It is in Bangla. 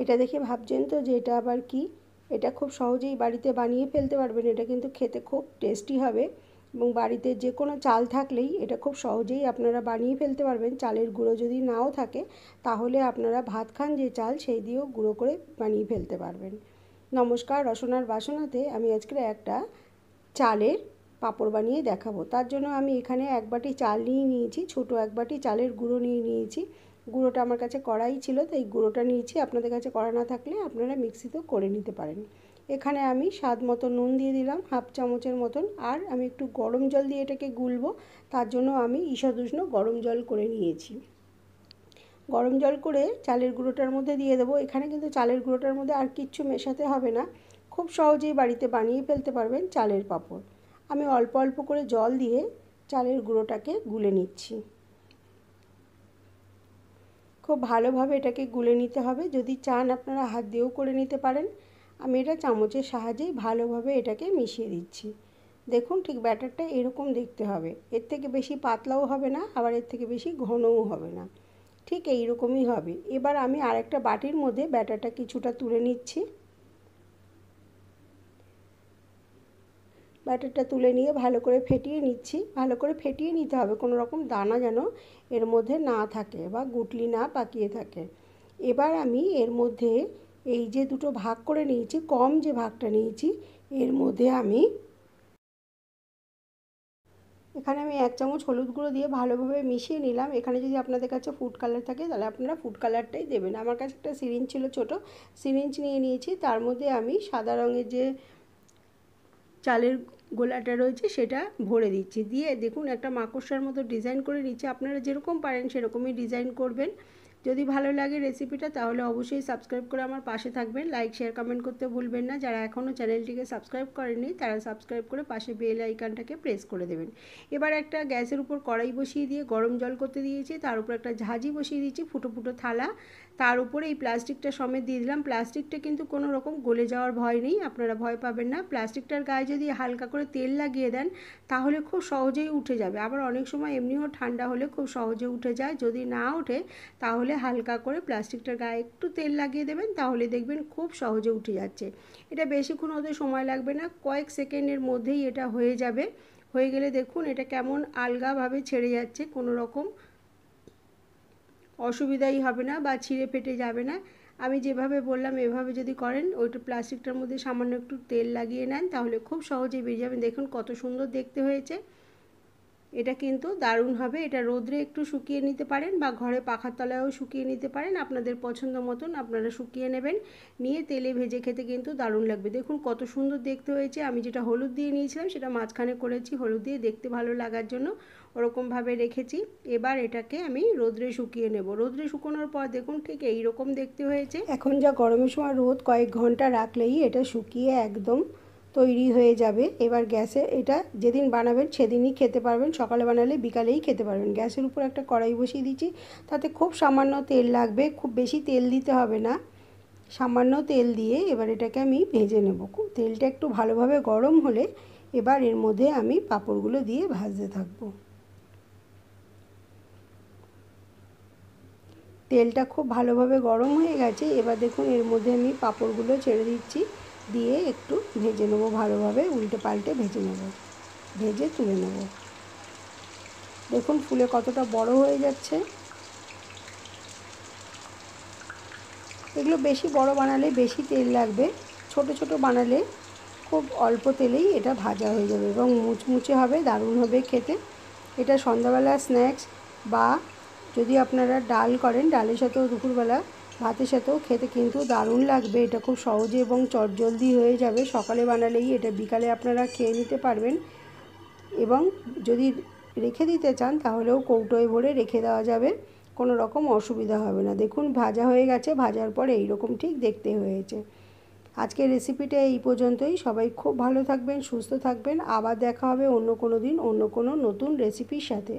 এটা দেখে ভাবছেন তো যে এটা আবার কি? এটা খুব সহজেই বাড়িতে বানিয়ে ফেলতে পারবেন। এটা কিন্তু খেতে খুব টেস্টি হবে এবং বাড়িতে যে কোনো চাল থাকলেই এটা খুব সহজেই আপনারা বানিয়ে ফেলতে পারবেন। চালের গুঁড়ো যদি নাও থাকে তাহলে আপনারা ভাত খান যে চাল সেই দিয়েও গুঁড়ো করে বানিয়ে ফেলতে পারবেন। নমস্কার, রসনার বাসনাতে আমি আজকে একটা চালের পাঁপড় বানিয়ে দেখাবো। তার জন্য আমি এখানে 1 বাটি চাল নিয়ে নিয়েছি, ছোটো 1 বাটি চালের গুঁড়ো নিয়ে নিয়েছি। গুঁড়োটা আমার কাছে কড়াই ছিল তাই গুঁড়োটা নিয়েছি, আপনাদের কাছে কড়া না থাকলে আপনারা মিক্সিতেও করে নিতে পারেন। এখানে আমি স্বাদ মতো নুন দিয়ে দিলাম, 1/2 চামচের মতন। আর আমি একটু গরম জল দিয়ে এটাকে গুলবো, তার জন্য আমি ঈষৎ উষ্ণ গরম জল করে নিয়েছি। গরম জল করে চালের গুঁড়োটার মধ্যে দিয়ে দেবো। এখানে কিন্তু চালের গুঁড়োটার মধ্যে আর কিচ্ছু মেশাতে হবে না, খুব সহজেই বাড়িতে বানিয়ে ফেলতে পারবেন চালের পাঁপড়। আমি অল্প অল্প করে জল দিয়ে চালের গুঁড়োটাকে গুলে নিচ্ছি। খুব ভালোভাবে এটাকে গুলে নিতে হবে। যদি চান আপনারা হাত দিয়েও করে নিতে পারেন। আমি এটা চামচের সাহায্যেই ভালোভাবে এটাকে মিশিয়ে দিচ্ছি। দেখুন ঠিক ব্যাটারটা এরকম দেখতে হবে, এর থেকে বেশি পাতলাও হবে না, আবার এর থেকে বেশি ঘনও হবে না, ঠিক এই রকমই হবে। এবার আমি আরেকটা বাটির মধ্যে ব্যাটারটা কিছুটা তুলে নিচ্ছি। ব্যাটারটা তুলে নিয়ে ভালো করে ফেটিয়ে নিচ্ছি। ভালো করে ফেটিয়ে নিতে হবে, কোনো রকম দানা যেন এর মধ্যে না থাকে বা গুটলি না পাকিয়ে থাকে। এবার আমি এর মধ্যে এই যে দুটো ভাগ করে নিয়েছি, কম যে ভাগটা নিয়েছি এর মধ্যে আমি এখানে আমি 1 চামচ হলুদ গুঁড়ো দিয়ে ভালোভাবে মিশিয়ে নিলাম। এখানে যদি আপনাদের কাছে ফুড কালার থাকে তাহলে আপনারা ফুড কালারটাই দেবেন। আমার কাছে একটা সিরিঞ্জ ছিল, ছোটো সিরিঞ্জ নিয়ে নিয়েছি। তার মধ্যে আমি সাদা রঙের যে চালের গোলাটা রয়েছে সেটা ভরে দিচ্ছি। দিয়ে দেখুন একটা মাকড়সার মতো ডিজাইন করে নিচ্ছি। আপনারা যেরকম পারেন সেরকমই ডিজাইন করবেন। যদি ভালো লাগে রেসিপিটা তাহলে অবশ্যই সাবস্ক্রাইব করে আমার পাশে থাকবেন। লাইক শেয়ার কমেন্ট করতে ভুলবেন না। যারা এখনও চ্যানেলটিকে সাবস্ক্রাইব করেননি তারা সাবস্ক্রাইব করে পাশে বেল আইকনটাকে প্রেস করে দেবেন। এবার একটা গ্যাসের উপর কড়াই বসিয়ে দিয়ে গরম জল করতে দিয়েছি, তার উপর একটা ঝাঁঝি বসিয়ে দিয়েছি, ফুটো ফুটো থালা, তার উপরে এই প্লাস্টিকটা সমেত দিয়ে দিলাম। প্লাস্টিকটা কিন্তু কোনো রকম গলে যাওয়ার ভয় নেই, আপনারা ভয় পাবেন না। প্লাস্টিকটার গায়ে যদি হালকা করে তেল লাগিয়ে দেন তাহলে খুব সহজেই উঠে যাবে। আবার অনেক সময় এমনিও ঠান্ডা হলে খুব সহজে উঠে যায়। যদি না ওঠে তাহলে হালকা করে প্লাস্টিকটার গায়ে একটু তেল লাগিয়ে দেবেন, তাহলে দেখবেন খুব সহজে উঠে যাচ্ছে। এটা বেশিক্ষণ হতে সময় লাগবে না, কয়েক সেকেন্ডের মধ্যেই এটা হয়ে যাবে। হয়ে গেলে দেখুন এটা কেমন আলগাভাবে ছেড়ে যাচ্ছে, কোনো রকম অসুবিধাই হবে না বা ছিঁড়ে ফেটে যাবে না। আমি যেভাবে বললাম এভাবে যদি করেন, ওইটা প্লাস্টিকটার মধ্যে সামান্য একটু তেল লাগিয়ে নেন তাহলে খুব সহজেই বেরিয়ে যাবেন। দেখুন কত সুন্দর দেখতে হয়েছে। এটা কিন্তু দারুণ হবে। এটা রোদ্রে একটু শুকিয়ে নিতে পারেন বা ঘরে পাখার তলায়ও শুকিয়ে নিতে পারেন, আপনাদের পছন্দ মতন আপনারা শুকিয়ে নেবেন। নিয়ে তেলে ভেজে খেতে কিন্তু দারুণ লাগবে। দেখুন কত সুন্দর দেখতে হয়েছে। আমি যেটা হলুদ দিয়ে নিয়েছিলাম সেটা মাঝখানে করেছি, হলুদ দিয়ে দেখতে ভালো লাগার জন্য ওরকমভাবে রেখেছি। এবার এটাকে আমি রোদ্রে শুকিয়ে নেব। রোদ্রে শুকোনোর পর দেখুন ঠিক এই রকম দেখতে হয়েছে। এখন যা গরমের সময় রোদ কয়েক ঘন্টা রাখলেই এটা শুকিয়ে একদম তৈরি হয়ে যাবে। এবার গ্যাসে এটা যেদিন বানাবেন সেদিনই খেতে পারবেন, সকালে বানালে বিকালেই খেতে পারবেন। গ্যাসের উপর একটা কড়াই বসিয়ে দিচ্ছি, তাতে খুব সামান্য তেল লাগবে, খুব বেশি তেল দিতে হবে না, সামান্য তেল দিয়ে এবার এটাকে আমি ভেজে নেব। তেলটা একটু ভালোভাবে গরম হলে এবার এর মধ্যে আমি পাঁপড়গুলো দিয়ে ভাজতে থাকবো। তেলটা খুব ভালোভাবে গরম হয়ে গেছে। এবার দেখুন এর মধ্যে আমি পাঁপড়গুলো ছেড়ে দিচ্ছি, দিয়ে একটু ভেজে নেবো ভালোভাবে, উল্টে পাল্টে ভেজে নেব, ভেজে তুলে নেব। দেখুন ফুলে কতটা বড় হয়ে যাচ্ছে। এগুলো বেশি বড় বানালে বেশি তেল লাগবে, ছোট ছোট বানালে খুব অল্প তেলেই এটা ভাজা হয়ে যাবে এবং মুচমুচে হবে, দারুণ হবে খেতে। এটা সন্ধ্যাবেলা স্ন্যাক্স বা যদি আপনারা ডাল করেন ডালের সাথেও দুপুরবেলা ভাতের সাথেও খেতে কিন্তু দারুণ লাগবে। এটা খুব সহজে এবং চটজলদি হয়ে যাবে। সকালে বানালেই এটা বিকালে আপনারা খেয়ে নিতে পারবেন এবং যদি রেখে দিতে চান তাহলেও কৌটোয় ভরে রেখে দেওয়া যাবে, কোনো রকম অসুবিধা হবে না। দেখুন ভাজা হয়ে গেছে, ভাজার পর এই রকম ঠিক দেখতে হয়েছে। আজকের রেসিপিটা এই পর্যন্তই। সবাই খুব ভালো থাকবেন, সুস্থ থাকবেন। আবার দেখা হবে অন্য কোনো দিন অন্য কোনো নতুন রেসিপির সাথে।